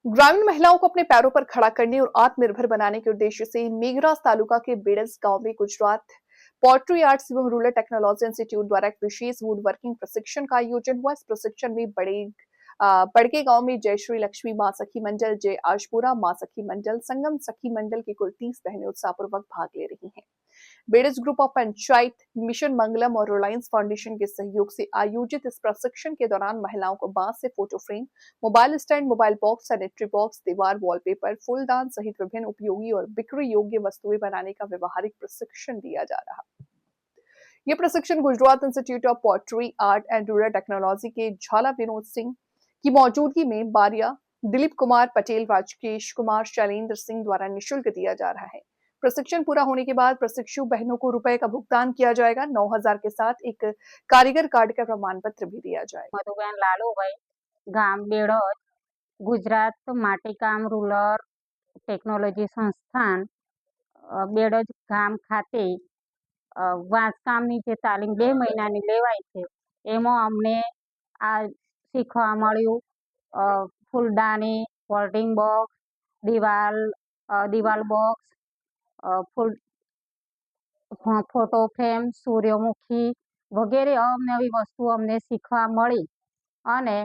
ग्रामीण महिलाओं को अपने पैरों पर खड़ा करने और आत्मनिर्भर बनाने के उद्देश्य से मेघराज तालुका के बेड़स गांव में गुजरात पॉटरी आर्ट्स एवं रूरल टेक्नोलॉजी इंस्टीट्यूट द्वारा एक विशेष वुड वर्किंग प्रशिक्षण का आयोजन हुआ। इस प्रशिक्षण में बड़के गांव में जय श्री लक्ष्मी मां सखी मंडल, जय आशपुरा मां सखी मंडल, संगम सखी मंडल की कुल 30 बहनें उत्साहपूर्वक भाग ले रही हैं। बेड़स group of panchayat, mission Mangalam और रिलायंस फाउंडेशन के सहयोग से आयोजित इस प्रशिक्षण के दौरान महिलाओं को बांस से photo frame, mobile stand, mobile box, sanitary box, दीवार वॉलपेपर, फूलदान सहित विभिन्न उपयोगी और बिक्री योग्य वस्तुएं बनाने का व्यवहारिक प्रशिक्षण दिया जा रहा। यह प्रशिक्षण Gujarat institute of pottery art and rural technology के झाला विनोद सिंह की मौजूदगी में बारिया, दिलीप कुमार पटेल, राजकेश कुमार, शैलेंद्र सिंह द्वारा निःशुल्क दिया जा रहा है। प्रशिक्षण पूरा होने के बाद प्रशिक्षु बहनों को रुपए का भुगतान किया जाएगा। 9,000 के साथ एक कारीगर कार्ड का प्रमाण पत्र भी दिया जाएगा। मधुबेन लालूभाई, गाम बेड़ज, गुजरात माटीकाम रूरल टेक्नोलॉजी संस्थान बेड़ज गाम खाते વાંસકામની જે તાલીમ 2 મહિનાની લેવાય છે એમાં અમને આ શીખવા મળ્યું ફૂલદાની, હોલ્ડિંગ બોક્સ, દિવાલ બોક્સ, ફૂલ ફોટો ફ્રેમ, સૂર્યમુખી વગેરે અવનવી વસ્તુઓ અમને શીખવા મળી। અને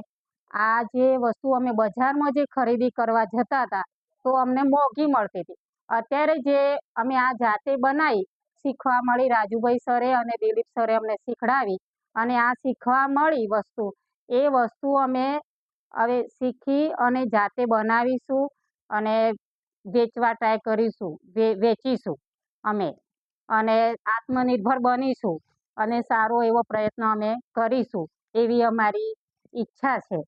આ જે વસ્તુ અમે બજારમાં જે ખરીદી કરવા જતા હતા તો અમને મોંઘી મળતી હતી। અત્યારે જે અમે આ જાતે બનાવી શીખવા મળી, રાજુભાઈ સરે અને દિલીપ સરે અમને શીખડાવી અને આ શીખવા મળી વસ્તુ, એ વસ્તુ અમે હવે શીખી અને જાતે બનાવીશું અને વેચવા ટ્રાય કરીશું, વેચીશું અમે અને આત્મનિર્ભર બનીશું અને સારો એવો પ્રયત્ન અમે કરીશું એવી અમારી ઈચ્છા છે।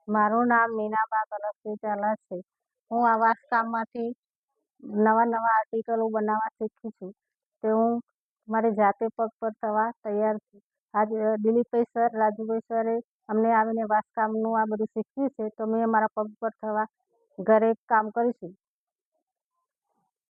મારું નામ મીનાબા કનકસિંહ ઝાલા છે। હું આવાસ કામમાંથી નવા આર્ટિકલો બનાવવા શીખી છું તે હું મારી જાતે પગ પર થવા તૈયાર છું। આજે દિલીપભાઈ સર, રાજુભાઈ સરે અમને આવીને વાસકામનું આ બધું શીખવ્યું છે તો મેં મારા પગ પર થવા ઘરે કામ કરીશું।